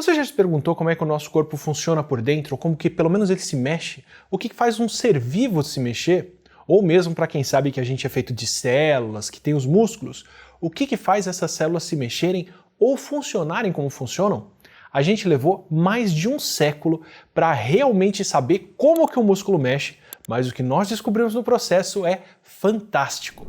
Você já se perguntou como é que o nosso corpo funciona por dentro, ou como que pelo menos ele se mexe? O que faz um ser vivo se mexer? Ou mesmo para quem sabe que a gente é feito de células, que tem os músculos, o que faz essas células se mexerem ou funcionarem como funcionam? A gente levou mais de um século para realmente saber como que o músculo mexe, mas o que nós descobrimos no processo é fantástico.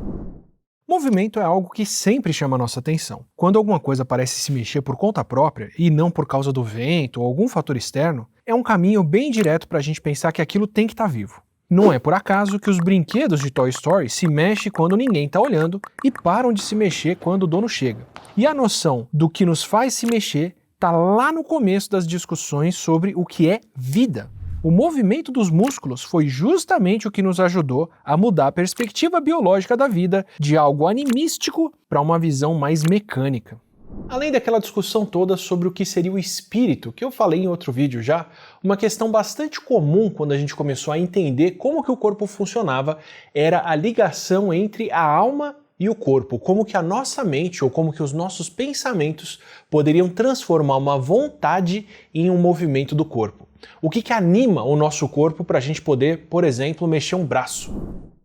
Movimento é algo que sempre chama a nossa atenção. Quando alguma coisa parece se mexer por conta própria e não por causa do vento ou algum fator externo, é um caminho bem direto para a gente pensar que aquilo tem que estar vivo. Não é por acaso que os brinquedos de Toy Story se mexem quando ninguém está olhando e param de se mexer quando o dono chega. E a noção do que nos faz se mexer está lá no começo das discussões sobre o que é vida. O movimento dos músculos foi justamente o que nos ajudou a mudar a perspectiva biológica da vida de algo animístico para uma visão mais mecânica. Além daquela discussão toda sobre o que seria o espírito, que eu falei em outro vídeo já, uma questão bastante comum quando a gente começou a entender como que o corpo funcionava era a ligação entre a alma e o corpo, como que a nossa mente ou como que os nossos pensamentos poderiam transformar uma vontade em um movimento do corpo. O que anima o nosso corpo para a gente poder, por exemplo, mexer um braço?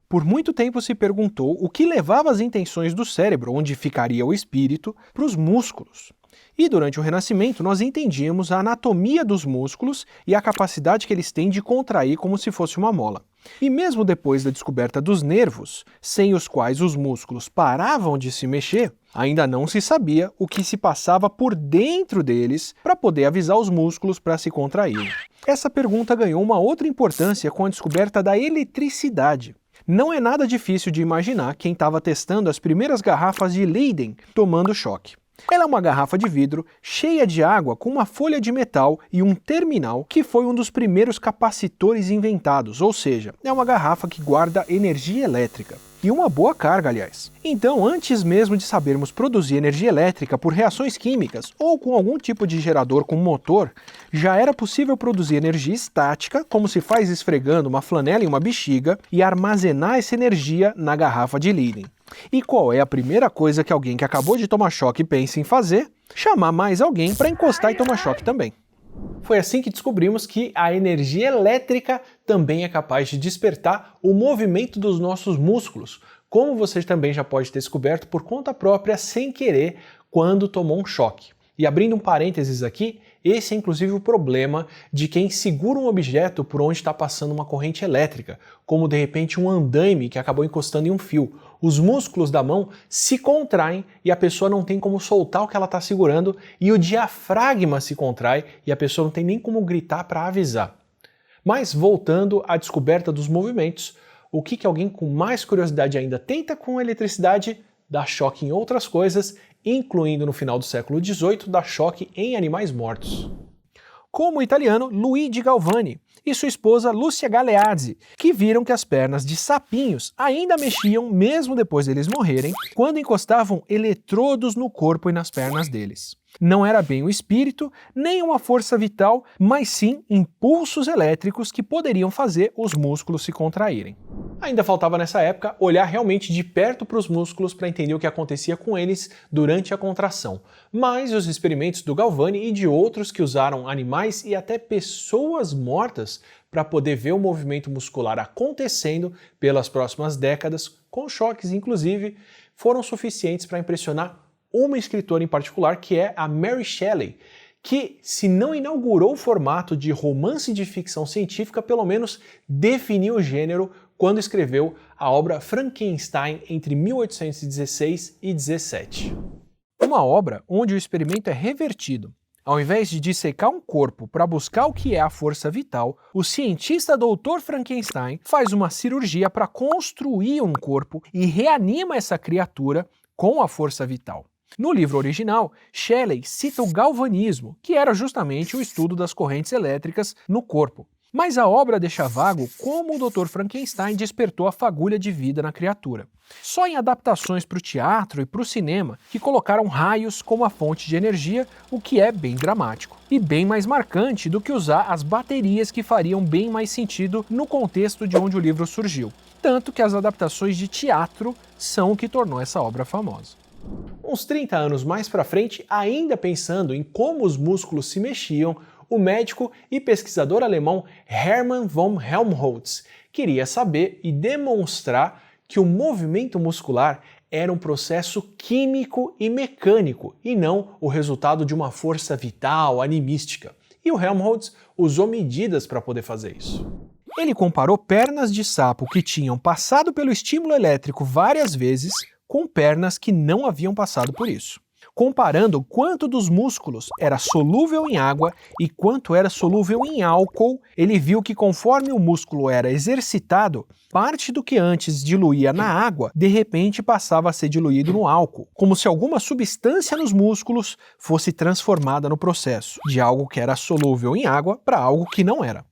Por muito tempo se perguntou o que levava as intenções do cérebro, onde ficaria o espírito, para os músculos. E durante o Renascimento nós entendíamos a anatomia dos músculos e a capacidade que eles têm de contrair como se fosse uma mola. E mesmo depois da descoberta dos nervos, sem os quais os músculos paravam de se mexer, ainda não se sabia o que se passava por dentro deles para poder avisar os músculos para se contraírem. Essa pergunta ganhou uma outra importância com a descoberta da eletricidade. Não é nada difícil de imaginar quem estava testando as primeiras garrafas de Leyden tomando choque. Ela é uma garrafa de vidro cheia de água com uma folha de metal e um terminal que foi um dos primeiros capacitores inventados, ou seja, é uma garrafa que guarda energia elétrica. E uma boa carga, aliás. Então, antes mesmo de sabermos produzir energia elétrica por reações químicas ou com algum tipo de gerador com motor, já era possível produzir energia estática, como se faz esfregando uma flanela em uma bexiga, e armazenar essa energia na garrafa de Leyden. E qual é a primeira coisa que alguém que acabou de tomar choque pensa em fazer? Chamar mais alguém para encostar e tomar choque também. Foi assim que descobrimos que a energia elétrica também é capaz de despertar o movimento dos nossos músculos, como você também já pode ter descoberto por conta própria sem querer quando tomou um choque. E abrindo um parênteses aqui, esse é inclusive o problema de quem segura um objeto por onde está passando uma corrente elétrica, como de repente um andaime que acabou encostando em um fio. Os músculos da mão se contraem e a pessoa não tem como soltar o que ela está segurando, e o diafragma se contrai e a pessoa não tem nem como gritar para avisar. Mas voltando à descoberta dos movimentos, o que alguém com mais curiosidade ainda tenta com a eletricidade? Dá choque em outras coisas, incluindo no final do século XVIII, dá choque em animais mortos. Como o italiano Luigi Galvani e sua esposa Lucia Galeazzi, que viram que as pernas de sapinhos ainda mexiam mesmo depois deles morrerem, quando encostavam eletrodos no corpo e nas pernas deles. Não era bem o espírito, nem uma força vital, mas sim impulsos elétricos que poderiam fazer os músculos se contraírem. Ainda faltava nessa época olhar realmente de perto para os músculos para entender o que acontecia com eles durante a contração. Mas os experimentos do Galvani e de outros que usaram animais e até pessoas mortas para poder ver o movimento muscular acontecendo pelas próximas décadas, com choques inclusive, foram suficientes para impressionar uma escritora em particular, que é a Mary Shelley, que, se não inaugurou o formato de romance de ficção científica, pelo menos definiu o gênero quando escreveu a obra Frankenstein entre 1816 e 17. Uma obra onde o experimento é revertido. Ao invés de dissecar um corpo para buscar o que é a força vital, o cientista Dr. Frankenstein faz uma cirurgia para construir um corpo e reanima essa criatura com a força vital. No livro original, Shelley cita o galvanismo, que era justamente o estudo das correntes elétricas no corpo. Mas a obra deixa vago como o Dr. Frankenstein despertou a fagulha de vida na criatura. Só em adaptações para o teatro e para o cinema que colocaram raios como a fonte de energia, o que é bem dramático. E bem mais marcante do que usar as baterias que fariam bem mais sentido no contexto de onde o livro surgiu. Tanto que as adaptações de teatro são o que tornou essa obra famosa. Uns 30 anos mais para frente, ainda pensando em como os músculos se mexiam, o médico e pesquisador alemão Hermann von Helmholtz queria saber e demonstrar que o movimento muscular era um processo químico e mecânico e não o resultado de uma força vital, animística. E o Helmholtz usou medidas para poder fazer isso. Ele comparou pernas de sapo que tinham passado pelo estímulo elétrico várias vezes com pernas que não haviam passado por isso. Comparando quanto dos músculos era solúvel em água e quanto era solúvel em álcool, ele viu que conforme o músculo era exercitado, parte do que antes diluía na água, de repente passava a ser diluído no álcool, como se alguma substância nos músculos fosse transformada no processo, de algo que era solúvel em água para algo que não era.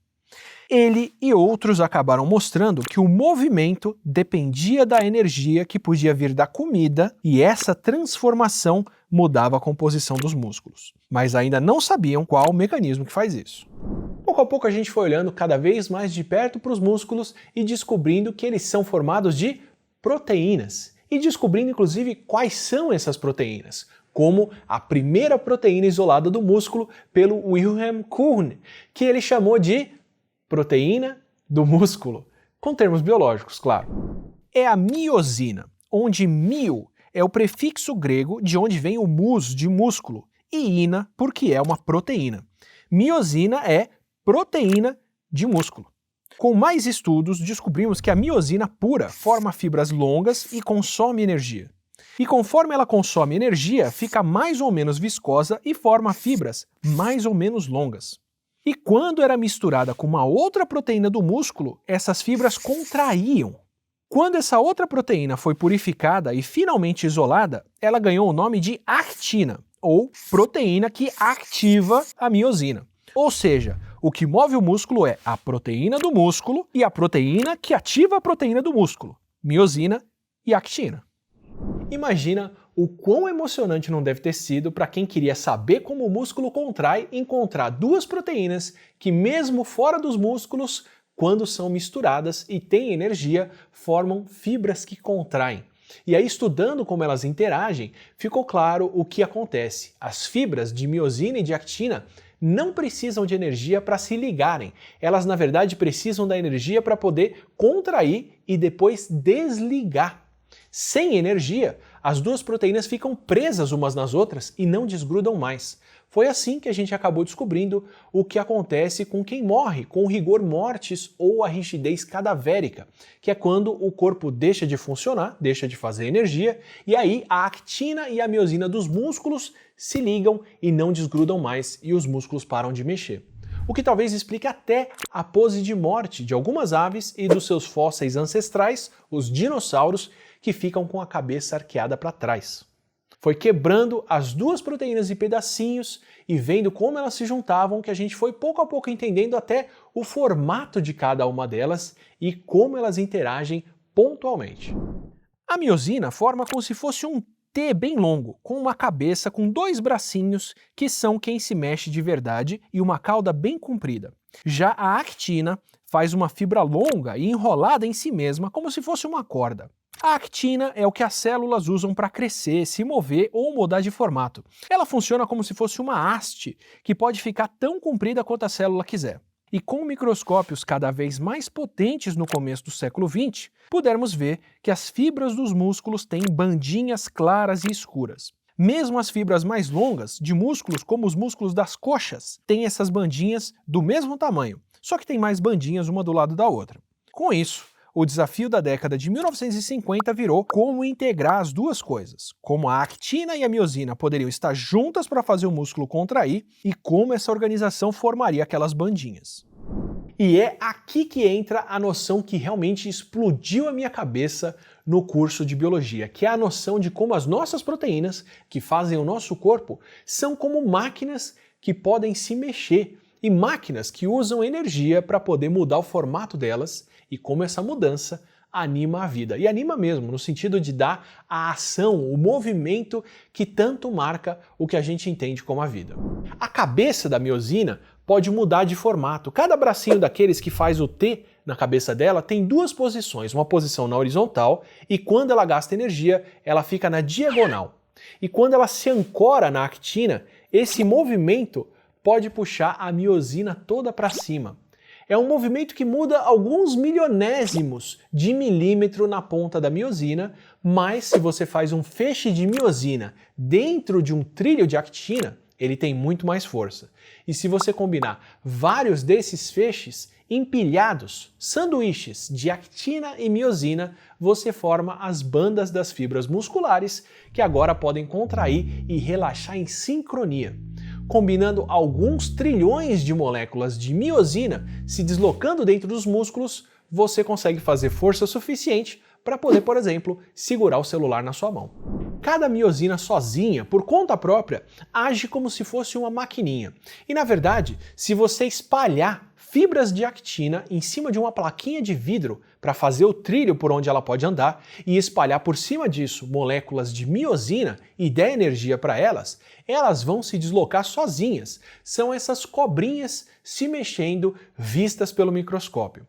Ele e outros acabaram mostrando que o movimento dependia da energia que podia vir da comida e essa transformação mudava a composição dos músculos. Mas ainda não sabiam qual o mecanismo que faz isso. Pouco a pouco a gente foi olhando cada vez mais de perto para os músculos e descobrindo que eles são formados de proteínas. E descobrindo inclusive quais são essas proteínas, como a primeira proteína isolada do músculo pelo Wilhelm Kuhn, que ele chamou de proteína do músculo, com termos biológicos, claro. É a miosina, onde mio é o prefixo grego de onde vem o mus de músculo e ina porque é uma proteína. Miosina é proteína de músculo. Com mais estudos, descobrimos que a miosina pura forma fibras longas e consome energia. E conforme ela consome energia, fica mais ou menos viscosa e forma fibras mais ou menos longas. E quando era misturada com uma outra proteína do músculo, essas fibras contraíam. Quando essa outra proteína foi purificada e finalmente isolada, ela ganhou o nome de actina, ou proteína que ativa a miosina. Ou seja, o que move o músculo é a proteína do músculo e a proteína que ativa a proteína do músculo, miosina e actina. Imagina o quão emocionante não deve ter sido para quem queria saber como o músculo contrai encontrar duas proteínas que, mesmo fora dos músculos, quando são misturadas e têm energia, formam fibras que contraem. E aí, estudando como elas interagem, ficou claro o que acontece. As fibras de miosina e de actina não precisam de energia para se ligarem. Elas, na verdade, precisam da energia para poder contrair e depois desligar. Sem energia, as duas proteínas ficam presas umas nas outras e não desgrudam mais. Foi assim que a gente acabou descobrindo o que acontece com quem morre com o rigor mortis ou a rigidez cadavérica, que é quando o corpo deixa de funcionar, deixa de fazer energia, e aí a actina e a miosina dos músculos se ligam e não desgrudam mais e os músculos param de mexer. O que talvez explique até a pose de morte de algumas aves e dos seus fósseis ancestrais, os dinossauros, que ficam com a cabeça arqueada para trás. Foi quebrando as duas proteínas em pedacinhos e vendo como elas se juntavam que a gente foi pouco a pouco entendendo até o formato de cada uma delas e como elas interagem pontualmente. A miosina forma como se fosse um T bem longo, com uma cabeça com dois bracinhos que são quem se mexe de verdade e uma cauda bem comprida. Já a actina faz uma fibra longa e enrolada em si mesma como se fosse uma corda. A actina é o que as células usam para crescer, se mover ou mudar de formato. Ela funciona como se fosse uma haste, que pode ficar tão comprida quanto a célula quiser. E com microscópios cada vez mais potentes no começo do século XX, pudermos ver que as fibras dos músculos têm bandinhas claras e escuras. Mesmo as fibras mais longas, de músculos como os músculos das coxas, têm essas bandinhas do mesmo tamanho, só que tem mais bandinhas uma do lado da outra. Com isso, o desafio da década de 1950 virou como integrar as duas coisas, como a actina e a miosina poderiam estar juntas para fazer o músculo contrair e como essa organização formaria aquelas bandinhas. E é aqui que entra a noção que realmente explodiu a minha cabeça no curso de biologia, que é a noção de como as nossas proteínas, que fazem o nosso corpo, são como máquinas que podem se mexer e máquinas que usam energia para poder mudar o formato delas e como essa mudança anima a vida. E anima mesmo, no sentido de dar a ação, o movimento que tanto marca o que a gente entende como a vida. A cabeça da miosina pode mudar de formato. Cada bracinho daqueles que faz o T na cabeça dela tem duas posições, uma posição na horizontal e quando ela gasta energia, ela fica na diagonal. E quando ela se ancora na actina, esse movimento pode puxar a miosina toda para cima. É um movimento que muda alguns milionésimos de milímetro na ponta da miosina, mas se você faz um feixe de miosina dentro de um trilho de actina, ele tem muito mais força. E se você combinar vários desses feixes empilhados, sanduíches de actina e miosina, você forma as bandas das fibras musculares que agora podem contrair e relaxar em sincronia. Combinando alguns trilhões de moléculas de miosina se deslocando dentro dos músculos, você consegue fazer força suficiente para poder, por exemplo, segurar o celular na sua mão. Cada miosina sozinha, por conta própria, age como se fosse uma maquininha. E na verdade, se você espalhar fibras de actina em cima de uma plaquinha de vidro para fazer o trilho por onde ela pode andar e espalhar por cima disso moléculas de miosina e der energia para elas, elas vão se deslocar sozinhas. São essas cobrinhas se mexendo vistas pelo microscópio.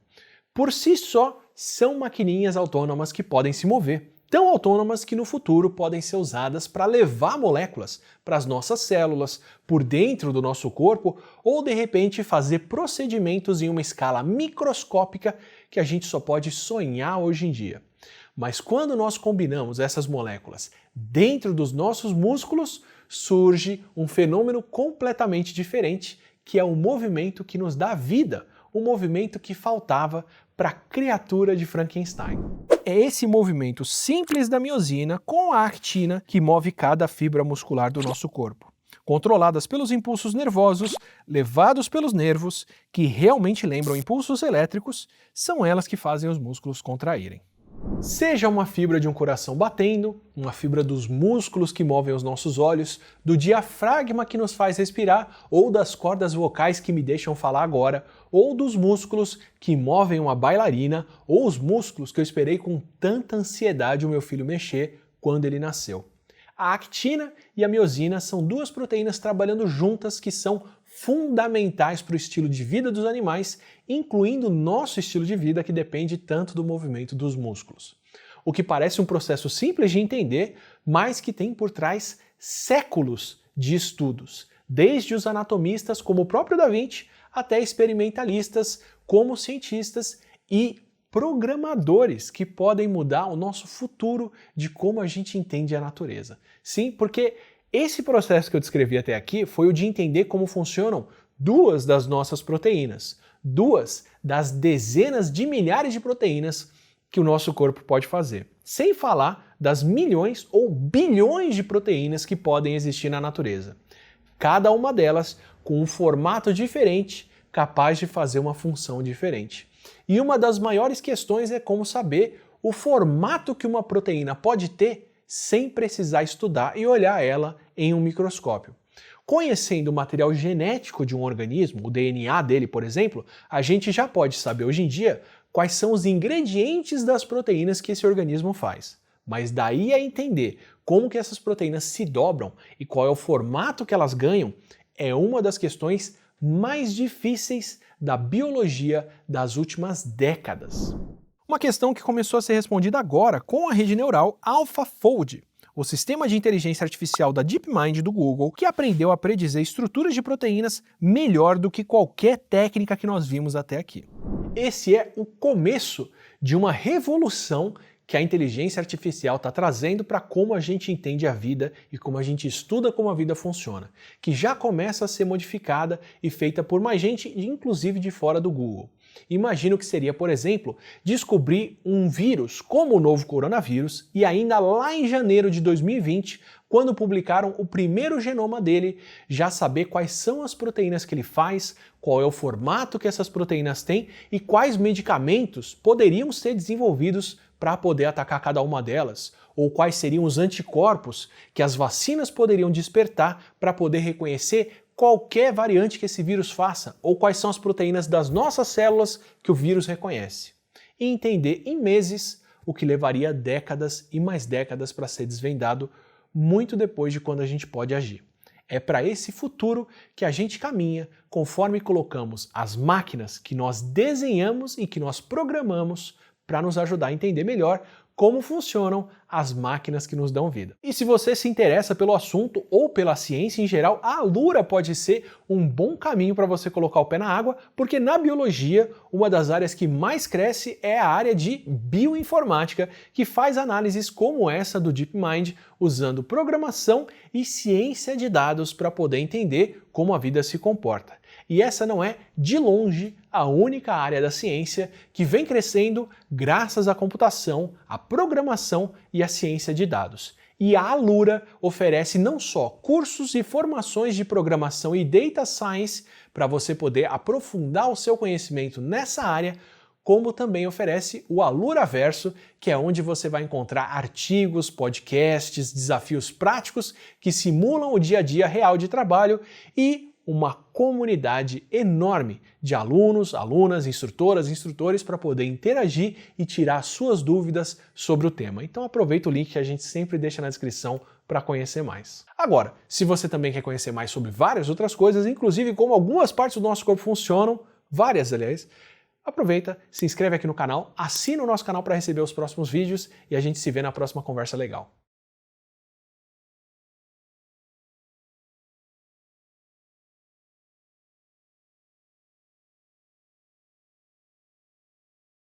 Por si só, são maquininhas autônomas que podem se mover. Tão autônomas que no futuro podem ser usadas para levar moléculas para as nossas células, por dentro do nosso corpo, ou de repente fazer procedimentos em uma escala microscópica que a gente só pode sonhar hoje em dia. Mas quando nós combinamos essas moléculas dentro dos nossos músculos, surge um fenômeno completamente diferente, que é o movimento que nos dá vida, o movimento que faltava para a criatura de Frankenstein. É esse movimento simples da miosina com a actina que move cada fibra muscular do nosso corpo. Controladas pelos impulsos nervosos, levados pelos nervos, que realmente lembram impulsos elétricos, são elas que fazem os músculos contraírem. Seja uma fibra de um coração batendo, uma fibra dos músculos que movem os nossos olhos, do diafragma que nos faz respirar, ou das cordas vocais que me deixam falar agora, ou dos músculos que movem uma bailarina, ou os músculos que eu esperei com tanta ansiedade o meu filho mexer quando ele nasceu. A actina e a miosina são duas proteínas trabalhando juntas que são fundamentais para o estilo de vida dos animais, incluindo o nosso estilo de vida que depende tanto do movimento dos músculos. O que parece um processo simples de entender, mas que tem por trás séculos de estudos, desde os anatomistas como o próprio Da Vinci, até experimentalistas como cientistas e programadores que podem mudar o nosso futuro de como a gente entende a natureza. Sim, porque esse processo que eu descrevi até aqui foi o de entender como funcionam duas das nossas proteínas, duas das dezenas de milhares de proteínas que o nosso corpo pode fazer, sem falar das milhões ou bilhões de proteínas que podem existir na natureza. Cada uma delas com um formato diferente, capaz de fazer uma função diferente. E uma das maiores questões é como saber o formato que uma proteína pode ter sem precisar estudar e olhar ela em um microscópio. Conhecendo o material genético de um organismo, o DNA dele, por exemplo, a gente já pode saber hoje em dia quais são os ingredientes das proteínas que esse organismo faz. Mas daí a entender como que essas proteínas se dobram e qual é o formato que elas ganham, é uma das questões mais difíceis da biologia das últimas décadas. Uma questão que começou a ser respondida agora com a rede neural AlphaFold, o sistema de inteligência artificial da DeepMind do Google, que aprendeu a predizer estruturas de proteínas melhor do que qualquer técnica que nós vimos até aqui. Esse é o começo de uma revolução que a inteligência artificial está trazendo para como a gente entende a vida e como a gente estuda como a vida funciona, que já começa a ser modificada e feita por mais gente, inclusive de fora do Google. Imagino que seria, por exemplo, descobrir um vírus como o novo coronavírus e ainda lá em janeiro de 2020, quando publicaram o primeiro genoma dele, já saber quais são as proteínas que ele faz, qual é o formato que essas proteínas têm e quais medicamentos poderiam ser desenvolvidos para poder atacar cada uma delas, ou quais seriam os anticorpos que as vacinas poderiam despertar para poder reconhecer qualquer variante que esse vírus faça, ou quais são as proteínas das nossas células que o vírus reconhece. E entender em meses o que levaria décadas e mais décadas para ser desvendado, muito depois de quando a gente pode agir. É para esse futuro que a gente caminha conforme colocamos as máquinas que nós desenhamos e que nós programamos para nos ajudar a entender melhor como funcionam as máquinas que nos dão vida. E se você se interessa pelo assunto ou pela ciência em geral, a Alura pode ser um bom caminho para você colocar o pé na água, porque na biologia, uma das áreas que mais cresce é a área de bioinformática, que faz análises como essa do DeepMind, usando programação e ciência de dados para poder entender como a vida se comporta. E essa não é, de longe, a única área da ciência que vem crescendo graças à computação, à programação e à ciência de dados. E a Alura oferece não só cursos e formações de programação e data science para você poder aprofundar o seu conhecimento nessa área, como também oferece o Aluraverso, que é onde você vai encontrar artigos, podcasts, desafios práticos que simulam o dia a dia real de trabalho e uma comunidade enorme de alunos, alunas, instrutoras, instrutores para poder interagir e tirar suas dúvidas sobre o tema. Então aproveita o link que a gente sempre deixa na descrição para conhecer mais. Agora, se você também quer conhecer mais sobre várias outras coisas, inclusive como algumas partes do nosso corpo funcionam, várias aliás, aproveita, se inscreve aqui no canal, assina o nosso canal para receber os próximos vídeos e a gente se vê na próxima conversa legal.